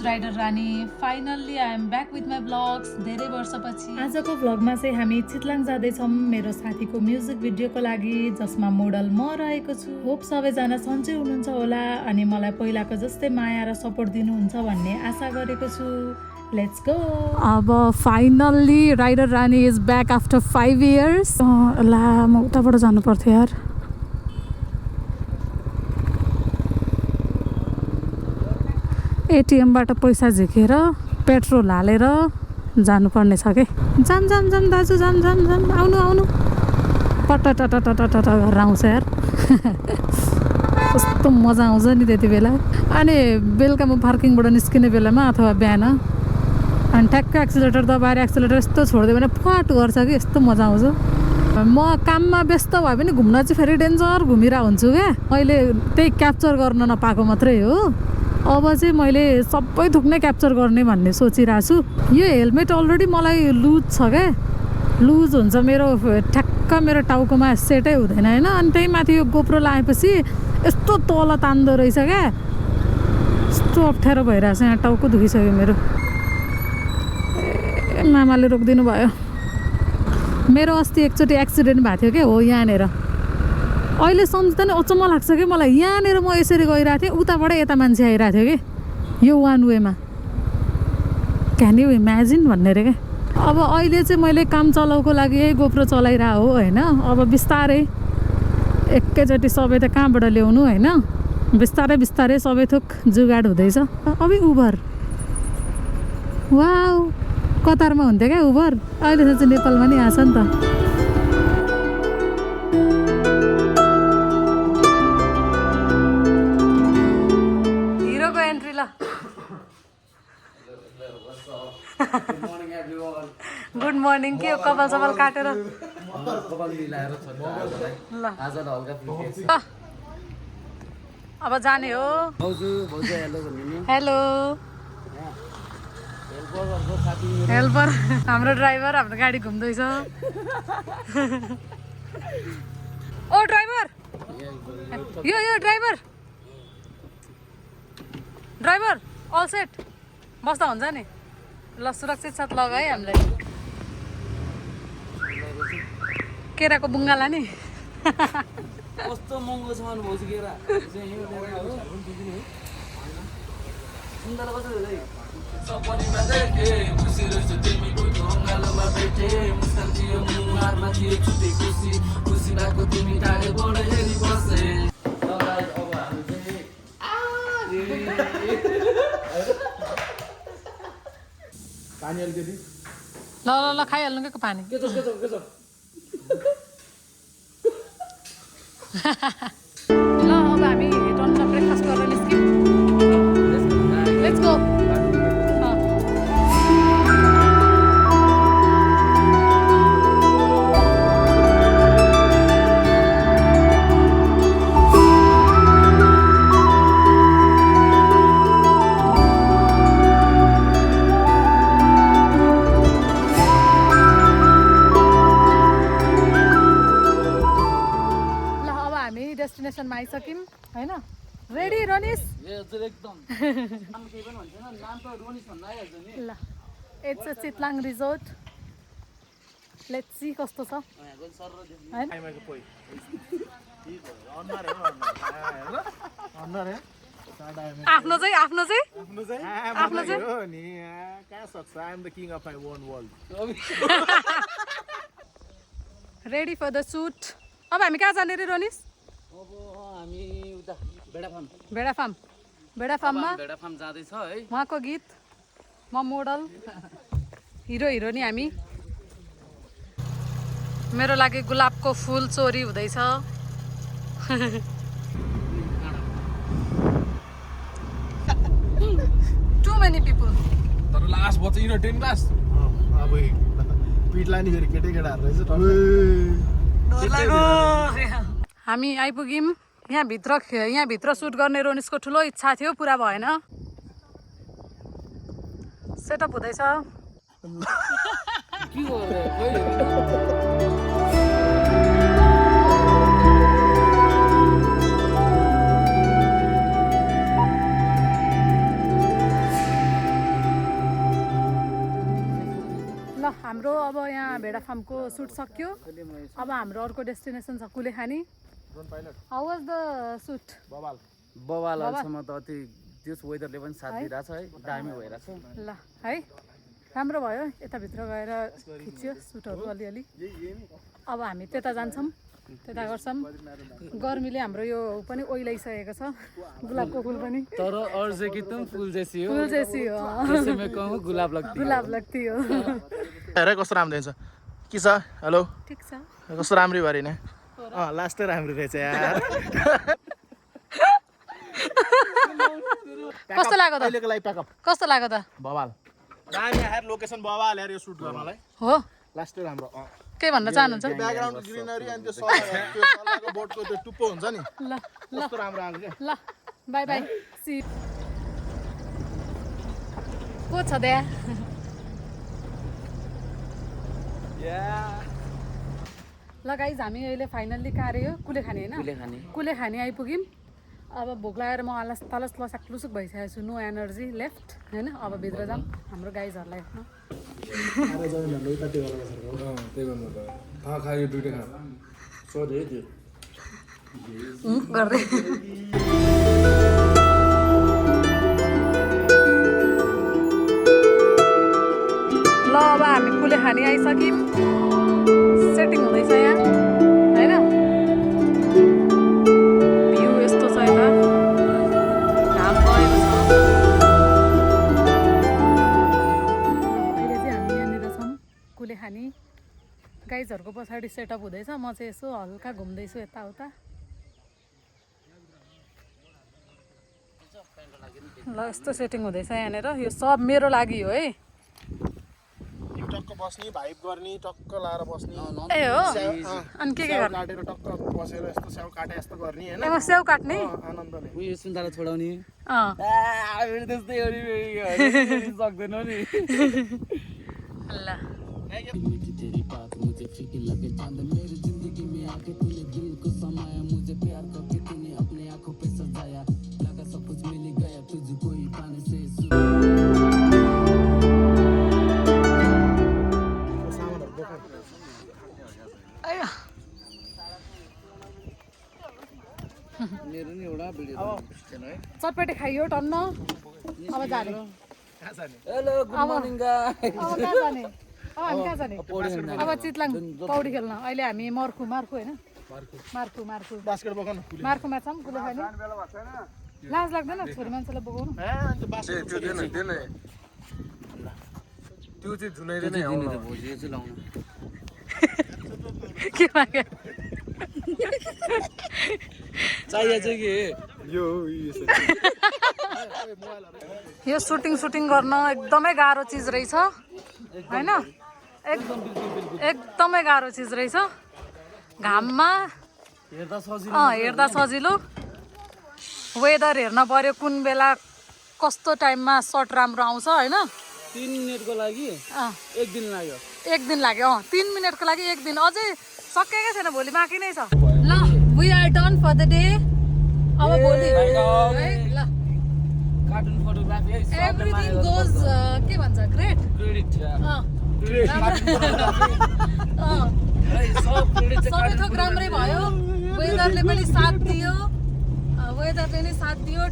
Rider Rani finally I am back with my vlogs धेरै वर्षपछि आजको भ्लगमा चाहिँ हामी चितलाङ जाँदैछौँ मेरो साथीको म्युजिक भिडियोको लागि जसमा मोडल म रहेको छु। होप सबैजना सन्चै हुनुहुन्छ होला अनि मलाई पहिलाको जस्तै माया र सपोर्ट दिनुहुन्छ भन्ने आशा गरेको छु। Let's go. अब finally rider Rani is back after 5 years। ला म उताबाट जानु पर्थ्यो यार। एटिएमबाट पैसा झिकेर पेट्रोल हालेर जानुपर्ने छ कि जाम जाम जाम दाजु जाम जाम जाम आउनु आउनु पटटटटटट गरेर आउँछ यार। कस्तो मजा आउँछ नि त्यति बेला। अनि बेलुका म पार्किङबाट निस्किने बेलामा अथवा बिहान अनि ठ्याक्क एक्सिलेटर दबाएर एक्सिलेटर यस्तो छोडिदियो भने फट गर्छ कि यस्तो मजा आउँछ। म काममा व्यस्त भए पनि घुम्न चाहिँ फेरि डेन्जर घुमिरहेको हुन्छु क्या। मैले त्यही क्याप्चर गर्न नपाएको मात्रै हो। अब चाहिँ मैले सबै थोक नै क्याप्चर गर्ने भन्ने सोचिरहेको छु। यो हेलमेट अलरेडी मलाई लुज छ क्या, लुज हुन्छ मेरो ठ्याक्क मेरो टाउकोमा सेटै हुँदैन होइन। अनि त्यही माथि यो गोप्रो लगाएपछि यस्तो तल तान्दो रहेछ क्या, यस्तो अप्ठ्यारो भइरहेछ। यहाँ टाउको दुखिसक्यो मेरो। मामाले रोकिदिनु भयो। मेरो अस्ति एकचोटि एक्सिडेन्ट भएको थियो क्या हो यहाँनिर। अहिले सम्झिँदा नि अचम्म लाग्छ कि मलाई। यहाँनिर म यसरी गइरहेको थिएँ, उताबाट यता मान्छे आइरहेको थियो कि यो वान वेमा। क्यान यु इमेजिन भन्ने रे क्या। अब अहिले चाहिँ मैले काम चलाउको लागि यही गोप्रो चलाइरहेको हो होइन। अब बिस्तारै एकैचोटि सबै त कहाँबाट ल्याउनु होइन, बिस्तारै बिस्तारै सबै थोक जुगाड हुँदैछ। अब उबर वाउ, कतारमा हुन्थ्यो क्या उबर, अहिले चाहिँ नेपालमा नि आछ नि त। Good morning. के हो कपाल सपाल काटेर ल। अब जाने हो। हेलो हेल्पर हाम्रो ड्राइभर, हाम्रो गाडी घुम्दैछ। ओ ड्राइभर, यो ड्राइभर ड्राइभर अल सेट बस्दा हुन्छ नि। ल सुरक्षित साथ लगाए हामीलाई। केराको बुङ्गाला नि कस्तो महँगो छ भन्नुभयो केरा। ल ल ल खाइहाल्नु के पानी। ल अब हामी टन्च ब्रेकफास्ट गरेर निस्क्यौँ। Let's go. डेस्टिनेसनमा आइसक्यौँ होइन। रेडी रनिस? एकदम ल it's a Chitlang resort. Let's see कस्तो छ होइन। आफ्नो चाहिँ रेडी फर द सुट। अब हामी कहाँ जाने रे रोनिस? अब हामी उता बेडा फार्ममा जाँदैछ है। उहाँको गीत, म मोडल, हिरो हिरोनी हामी। मेरो लागि गुलाबको फुल चोरी हुँदैछ। Too many people. तर लास्ट बच्चा यिनीहरू 10 क्लास अब पिट लाने फेरि केटाकेटाहरू रहेछ। हामी आइपुग्यौँ। यहाँभित्र सुट गर्ने रोनिसको ठुलो इच्छा थियो, पुरा भएन। सेटअप हुँदैछ। ल हाम्रो अब यहाँ भेडा फार्मको सुट सक्यो अब हाम्रो अर्को डेस्टिनेसन छ Kulekhani how was the shoot बवाल अहिलेसम्म त अति त्यस वेदरले पनि साथ दिइरहेछ है दामी भइरहेछ ल है राम्रो भयो यताभित्र गएर खिच्यो सुटहरू अलिअलि अब हामी त्यता जान्छौँ त्यता गर्छौँ गर्मीले हाम्रो यो पनि ओइलाइसकेको छ गुलाबको फुल पनि तर अर्जे कि तुम फुल जैसी हो फुल जैसी हो त्यसै में कहूँ गुलाब लगती गुलाब लाग्ती हो हेर कस्तो राम्रो देख्छ के छ हेलो ठिक छ कस्तो राम्री भरि नै लास्टै राम्रो रहेछ यार कस्तो लाग्यो त अहिलेको लागि प्याकअप कस्तो लाग्यो त बवाल दामी यार लोकेसन बवाल यार यो सुट गर्नलाई हो लास्टै राम्रो के भन्न चाहनुहुन्छ ब्याकग्राउन्ड ग्रिनरी अनि त्यो सल्लाहको बोटको त्यो टुप्पो हुन्छ नि ल ल कस्तो राम्रो आएको क्या ल बाई बाई सी को छ त्यहाँ ल गाइज हामी अहिले फाइनल्ली कार्य कुलेखानी होइन कुलेखानी आइपुग्यौँ अब भोक लागेर म तलस लसाक लुसुक भइसकेको छु नो एनर्जी लेफ्ट होइन अब भित्र जाऊँ हाम्रो गाइजहरूलाई गर्दै ल अब हामी कुलेखानी आइसक्यौँ सेटिङ हुँदैछ यहाँ होइन भ्यू यस्तो छ यता घाम गएको छ अहिले चाहिँ हामी यहाँनिर छौँ कुलेखानी गाइजहरूको पछाडि सेटअप हुँदैछ म चाहिँ यसो हल्का घुम्दैछु यताउता ल यस्तो सेटिङ हुँदैछ यहाँनिर यो सब मेरो लागि हो है टक्क बस्ने भाइब गर्ने टक्क लाएर बस्ने ए हो अनि के गर्ने काटेर टक्क बसेर यस्तो स्याउ काटे जस्तो गर्ने हैन एमा स्याउ काट्ने आनन्दले उयो सुन्तला छोडाउने अँ त्यस्तै सक्दैन नि ल मेरो नि एउटा भिडियो चटपटे खाइयो टन्न अब जाने हेलो गुड मर्निङ गाइस अब कहाँ जाने अब हामी कहाँ जाने अब चितलाङ पौडी खेल्न अहिले हामी मर्खु होइन बास्केट बोकन मार्कुमा छौँ कुलेखानी लाज लाग्दैन छोरी मान्छेलाई बोकाउनु त्यो चाहिँ जुनाइले नै आउनु भोजि चाहिँ लाउनु के माग्यो चाहिएको चाहिँ के यो सुटिङ गर्न एकदमै गाह्रो चिज रहेछ होइन एकदमै गाह्रो चिज रहेछ घाममा हेर्दा सजिलो वेदर हेर्न पर्यो कुन बेला कस्तो टाइममा सर्ट राम्रो आउँछ होइन 3 मिनेटको लागि एक दिन लाग्यो 3 मिनटको लागि 1 दिन अझै सकेकै छैन भोलि बाँकी नै छ ल we are done for the day अब भोलि है ल कार्टुन फोटोग्राफी एभ्रिथिङ गोज के भन्छ ग्रेट सबै थोक राम्रै भयो वेदरले पनि साथ दियो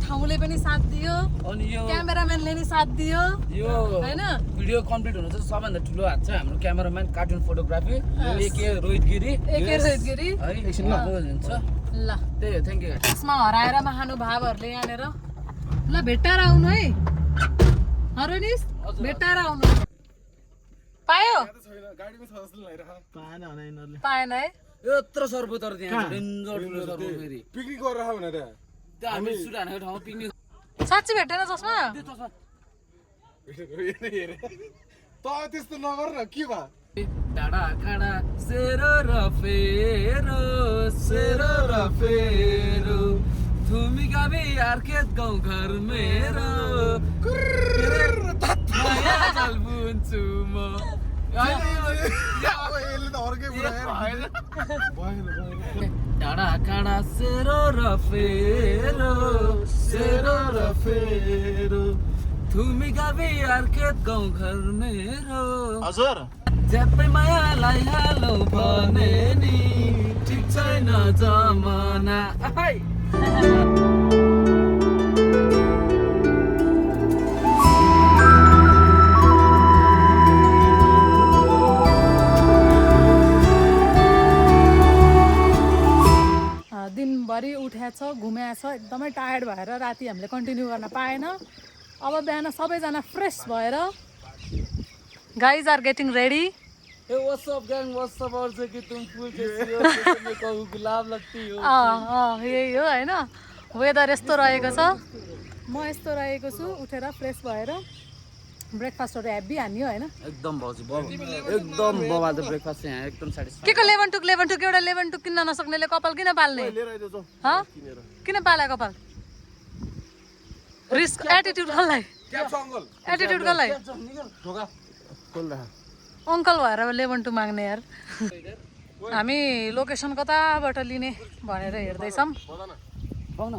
ठाउँले पनि साथ दियो अनि यो क्यामेराम्यानले नि साथ दियो यो हैन भिडियो कम्प्लिट हुनु चाहिँ सबभन्दा ठुलो हात चाहिँ हाम्रो क्यामेराम्यान कार्टुन फोटोग्राफी एके रोहित गिरी है एकछिन हुन्छ ल त्यही हो थ्याङ्क यू यसमा हराएर महानुभावहरूले यहाँनिर ल भेट्टाएर आउनु है हरोनिस भेट्टाएर आउनु पायो पाएन है यत्रो सर्बो तर त्यहाँ डेन्जर ठुलो सर्बो फेरि पिकनिक गरेर आऊ भनेर त्यहाँ हामी सुट हानेको ठाउँमा पिकनिक साँच्चै भेटेन चस्मा त त्यस्तो नगर न के भयो डाँडा काँडा सेरो र फेरो तुमी गाबी अर्केत गाउँ घर मेरो माया जल बुन्छु म डाँडा काँडा सेरो र फेरो तुमी गाबी अर्केत गाउँ घर मेरो हजुर झ्याप्पै मायालाई हालौ भने नि ठिक छैन जमाना दिनभरि उठ्याछ घुमेछ एकदमै टायर्ड भएर राति हामीले कन्टिन्यू गर्न पाएन अब बिहान सबैजना फ्रेस भएर guys are getting ready Hey, what's up, gang? What's up? और से कि तुम फूल जैसी हो, जैसे मैं कहूँ गुलाब लगती हो. यही हो होइन वेदर यस्तो रहेको छ म यस्तो रहेको छु उठेर फ्रेस भएर ब्रेकफास्टहरू हेभी हान्यो होइन एकदम भाउजू एकदम बवाल त ब्रेकफास्ट यहाँ एकदम के सेटिस्फाई. को लेभन टुक एउटा लेभन टुक किन्न नसक्नेले कपाल किन पाल्ने किन पाले कपाल रिस्क एटिट्युड कसलाई एटिट्युड कसलाई अङ्कल भएर लेभन टु माग्ने यार हामी लोकेसन कताबाट लिने भनेर हेर्दैछौँ पाउन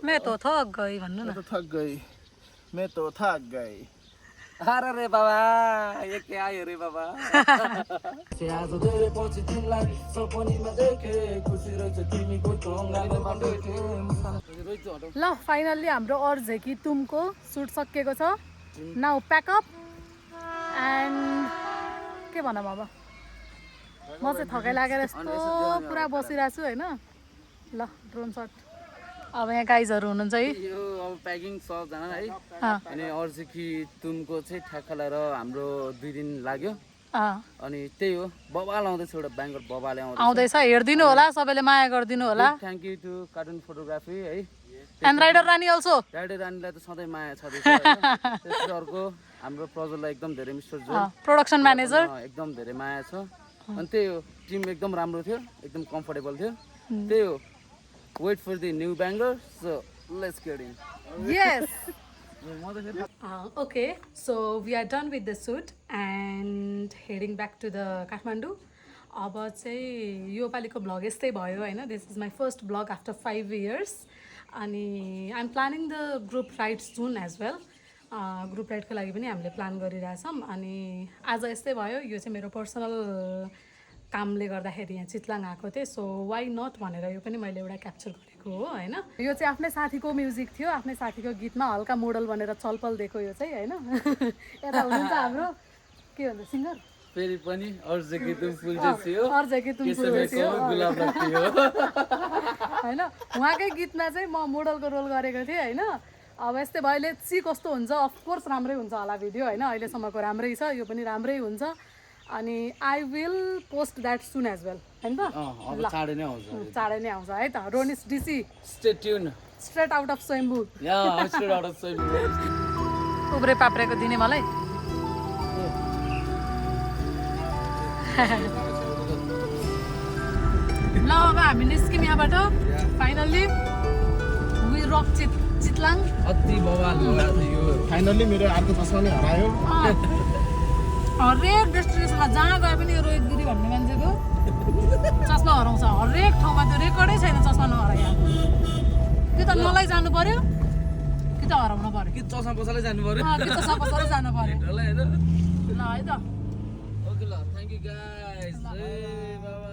मैं तो थक गई भन्नु न थक गई मैं तो थक गई अरे रे बाबा ये क्या आयो रे बाबा से आज धेरै पछि तिमीलाई सपनीमा देखे खुसी रहेछ तिमीको ढोङ्गाले माटेथे ल फाइनल्ली हाम्रो अर्झेकी तुमको सुट सकिएको छ नाउ प्याकअप एन्ड के भनौँ अब म चाहिँ थकाइ लागेर यस्तो पुरा बसिरहेको छु होइन ल ड्रोन सट अब यहाँ गाइजहरू हुनुहुन्छ है यो अब प्याकिङ सबजना है अनि अर्झेकी तुमको चाहिँ ठ्याक्क लगाएर हाम्रो 2 दिन लाग्यो अनि त्यही हो बबाल आउँदैछ एउटा ब्याङ्गर बबाले आउँदैछ हेरिदिनु होला सबैले माया गरिदिनु होला thank you to cartoon photography है and rider Rani also rider रानीलाई त सधैँ माया छँदैछ त्यसपछि अर्को हाम्रो प्रजललाई एकदम धेरै मिस्टर जो प्रोडक्सन म्यानेजर एकदम धेरै माया छ अनि त्यही हो टिम एकदम राम्रो थियो एकदम कम्फर्टेबल थियो त्यही हो wait for the new banger so let's get in yes okay so we are done with the shoot and heading back to the Kathmandu अब चाहिँ यो पालिको भ्लग यस्तै भयो होइन this is my first vlog after 5 years अनि I am planning the group ride soon as well group राइडको लागि पनि हामीले प्लान गरिरहेछौँ अनि आज यस्तै भयो यो चाहिँ मेरो पर्सनल कामले गर्दाखेरि यहाँ चितलाङ आएको थिएँ सो वाइ नट भनेर यो पनि मैले एउटा क्याप्चर गरेको हो होइन यो चाहिँ आफ्नै साथीको म्युजिक थियो आफ्नै साथीको गीतमा हल्का मोडल बनेर चलपल दिएको यो चाहिँ होइन यता हुनुहुन्छ हाम्रो के भन्छ सिङ्गर फेरि पनि अर्झेकी तुम फुल जैसी हो अर्झेकी तुम फुल जैसी हो गुलाब लगती हो होइन उहाँकै गीतमा चाहिँ म मोडलको रोल गरेको थिएँ होइन अब यस्तै भयो लेट्स सी कस्तो हुन्छ अफकोर्स राम्रै हुन्छ होला भिडियो होइन अहिलेसम्मको राम्रै छ यो पनि राम्रै हुन्छ अनि I will post that soon as well होइन त चाँडै नै आउँछ चाँडै नै आउँछ है त रोनिस डिसी stay tuned straight out of Swayambhu या स्ट्रेट आउट अफ स्वयम्भू उब्रे पाप्रेको दिने मलाई ल अब हामी निस्क्यौँ यहाँबाट फाइनल्ली वी रक चितलाङ अति बवाल भयो यो फाइनल्ली मेरो अर्को चस्मा नै हरायो हरेक डेस्टिनेसनमा जहाँ गए पनि यो रोहित गिरी भन्ने मान्छेको चस्मा हराउँछ हरेक ठाउँमा त्यो रेकर्डै छैन चस्मा नहराइ कि त नलाई जानु पर्यो कि त हराउनु पर्यो कि चस्मा पसलै जानु पर्यो कि चस्मा पसलै जानु पर्यो ल है त ल है त ओके ल थ्याङ्क यू गाइस ए बाबा